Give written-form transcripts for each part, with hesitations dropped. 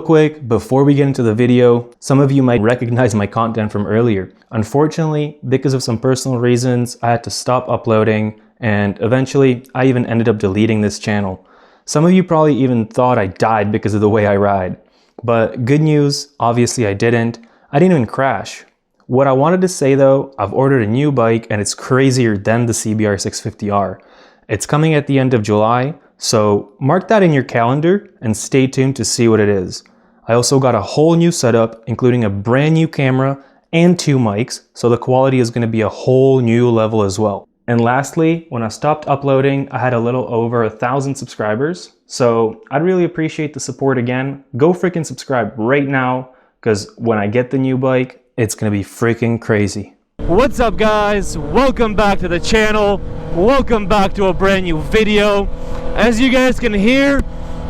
quick, before we get into the video, some of you might recognize my content from earlier. Unfortunately, because of some personal reasons, I had to stop uploading, and eventually I even ended up deleting this channel. Some of you probably even thought I died because of the way I ride. But good news, obviously I didn't. I didn't even crash. What I wanted to say though, I've ordered a new bike and it's crazier than the CBR650R. It's coming at the end of July, so mark that in your calendar and stay tuned to see what it is. I also got a whole new setup, including a brand new camera and 2 mics, so the quality is going to be a whole new level as well. And lastly, when I stopped uploading, I had a little over 1,000 subscribers, so I'd really appreciate the support again. Go freaking subscribe right now, because when I get the new bike, it's going to be freaking crazy. What's up guys, welcome back to the channel, welcome back to a brand new video. As you guys can hear,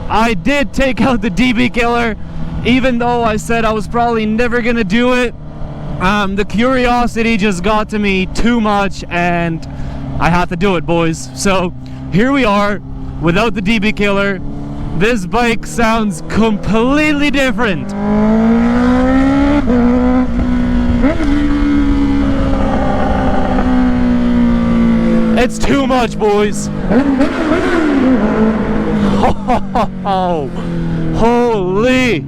I did take out the DB killer, even though I said I was probably never gonna do it. The curiosity just got to me too much and I had to do it, boys. So here we are without the DB killer. This bike sounds completely different. It's too much, boys. Oh, holy.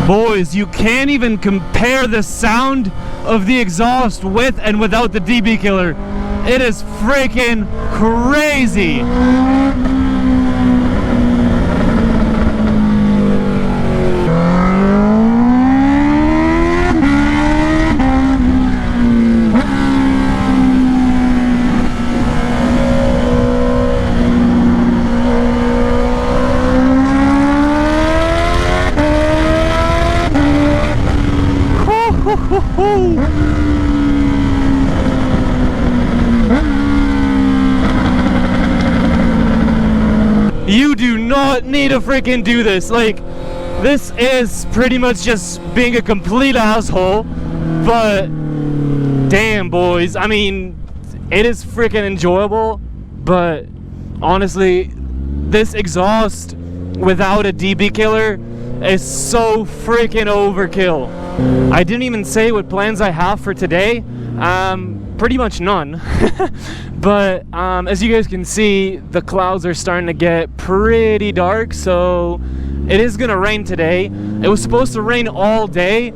Boys, you can't even compare the sound of the exhaust with and without the DB killer. It is freaking crazy. You do not need to freaking do this. Like, this is pretty much just being a complete asshole, but damn, boys, I mean, it is freaking enjoyable, but honestly, this exhaust without a DB killer is so freaking overkill. I didn't even say what plans I have for today. Pretty much none. But as you guys can see, the clouds are starting to get pretty dark, so it is gonna rain today. It was supposed to rain all day,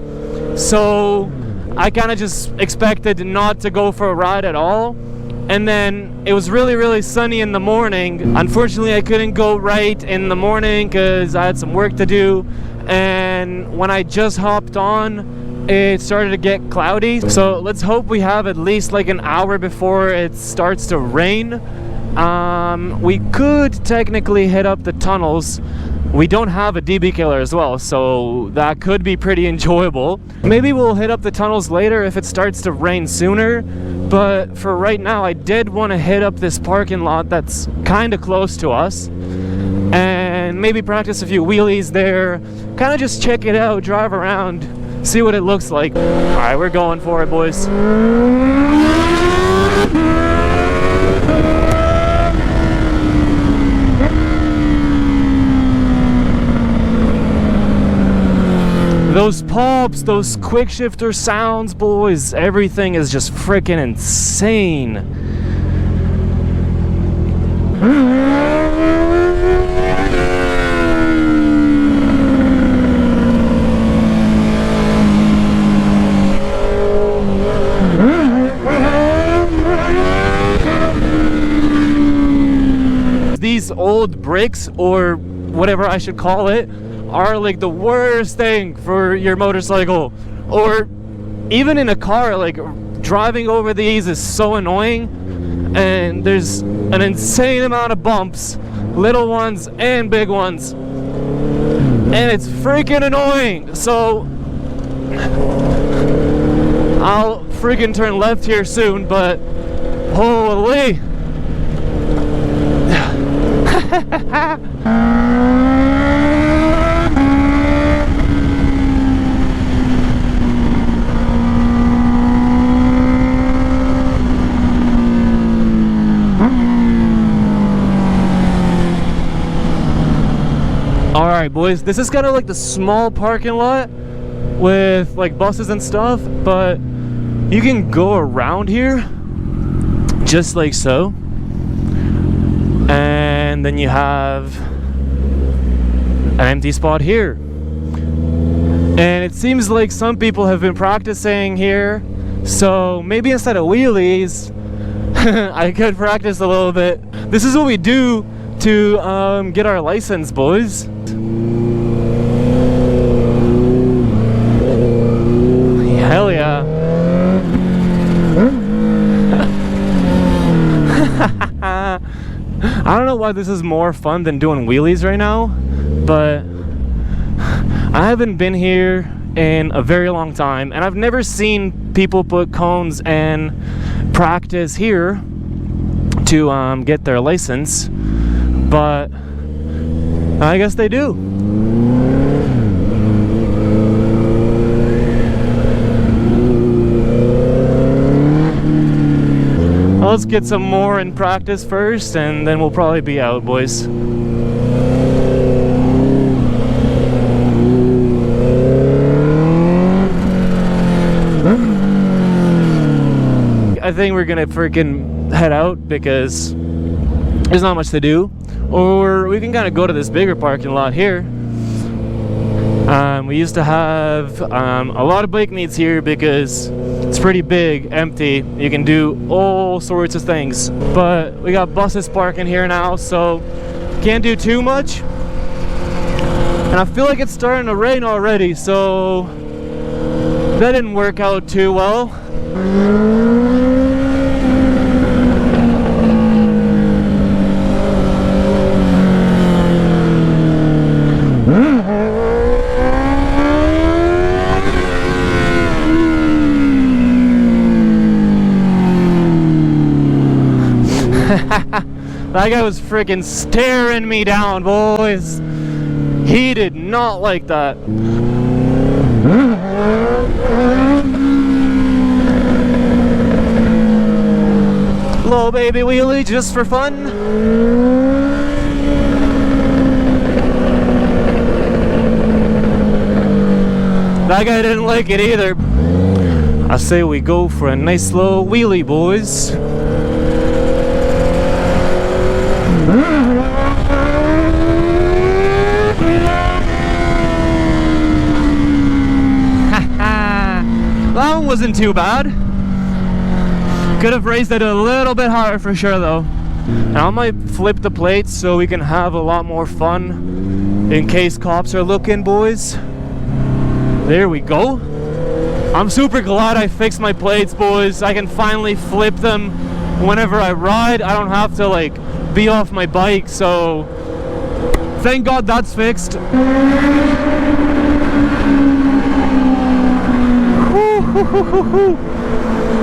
so I kind of just expected not to go for a ride at all. And then it was really sunny in the morning. Unfortunately, I couldn't go right in the morning because I had some work to do. And when I just hopped on, it started to get cloudy. So let's hope we have at least like an hour before it starts to rain. We could technically hit up the tunnels. We don't have a DB killer as well, so that could be pretty enjoyable. Maybe we'll hit up the tunnels later if it starts to rain sooner. But for right now, I did want to hit up this parking lot that's kind of close to us and maybe practice a few wheelies there, kind of just check it out, drive around, see what it looks like. All right, we're going for it, boys. Those pops, those quick shifter sounds, boys, everything is just freaking insane. These old bricks, or whatever I should call it, are like the worst thing for your motorcycle, or even in a car. Like, driving over these is so annoying, and there's an insane amount of bumps, little ones and big ones, and it's freaking annoying. So I'll freaking turn left here soon, but holy. boys. This is kind of like the small parking lot with like buses and stuff, but you can go around here just like so, and then you have an empty spot here. And it seems like some people have been practicing here, so maybe instead of wheelies I could practice a little bit. This is what we do to get our license, boys. Hell yeah. I don't know why this is more fun than doing wheelies right now, but I haven't been here in a very long time, and I've never seen people put cones and practice here to get their license, but I guess they do. Let's get some more in practice first, and then we'll probably be out, boys. I think we're gonna freaking head out because there's not much to do, or we can kind of go to this bigger parking lot here. We used to have a lot of bike meets here because it's pretty big, empty. You can do all sorts of things, but we got buses parking here now, so can't do too much. And I feel like it's starting to rain already, so that didn't work out too well. That guy was freaking staring me down, boys. He did not like that. Little baby wheelie just for fun. That guy didn't like it either. I say we go for a nice little wheelie, boys. That one wasn't too bad. Could have raised it a little bit higher for sure though. And I might flip the plates so we can have a lot more fun in case cops are looking, boys. There we go. I'm super glad I fixed my plates, boys. I can finally flip them whenever I ride. I don't have to like be off my bike, so thank God that's fixed.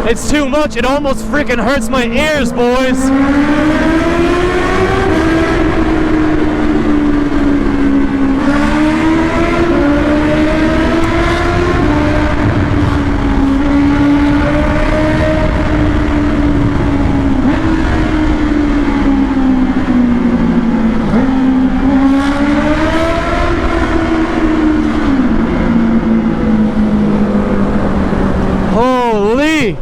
It's too much. It almost freaking hurts my ears, boys. Holy!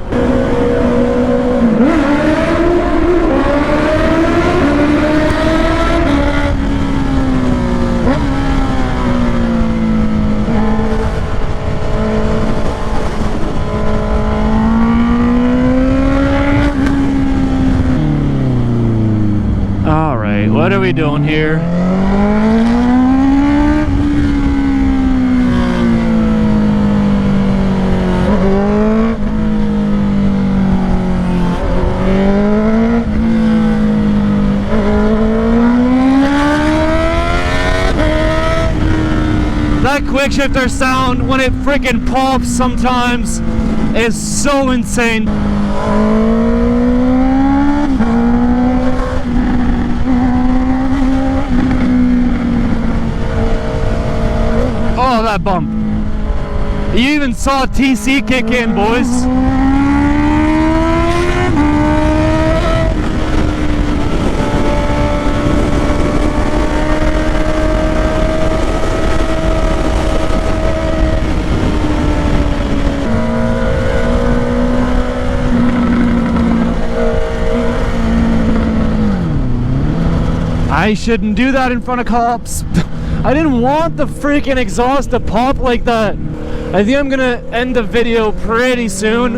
All right, what are we doing here? That quick shifter sound when it freaking pops sometimes is so insane. Oh, that bump. You even saw TC kick in, boys. I shouldn't do that in front of cops. I didn't want the freaking exhaust to pop like that. I think I'm gonna end the video pretty soon.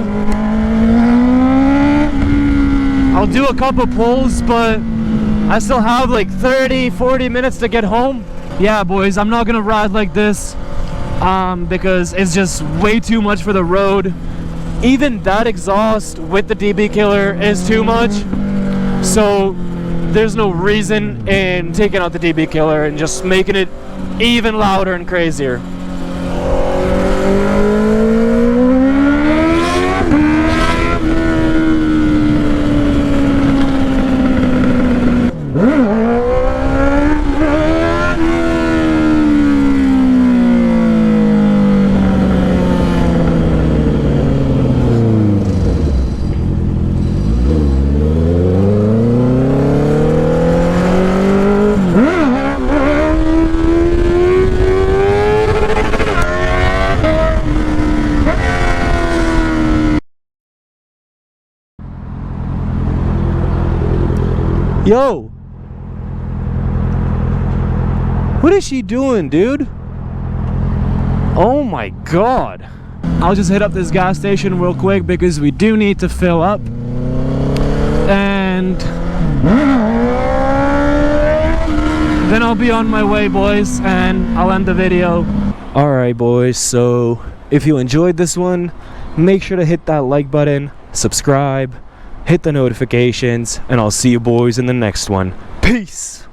I'll do a couple pulls, but I still have like 30-40 minutes to get home. Yeah, boys, I'm not gonna ride like this because it's just way too much for the road. Even that exhaust with the DB killer is too much, so there's no reason in taking out the DB killer and just making it even louder and crazier. Yo! What is she doing, dude? Oh my god. I'll just hit up this gas station real quick because we do need to fill up. And then I'll be on my way, boys, and I'll end the video. Alright, boys, so if you enjoyed this one, make sure to hit that like button, subscribe, hit the notifications, and I'll see you boys in the next one. Peace!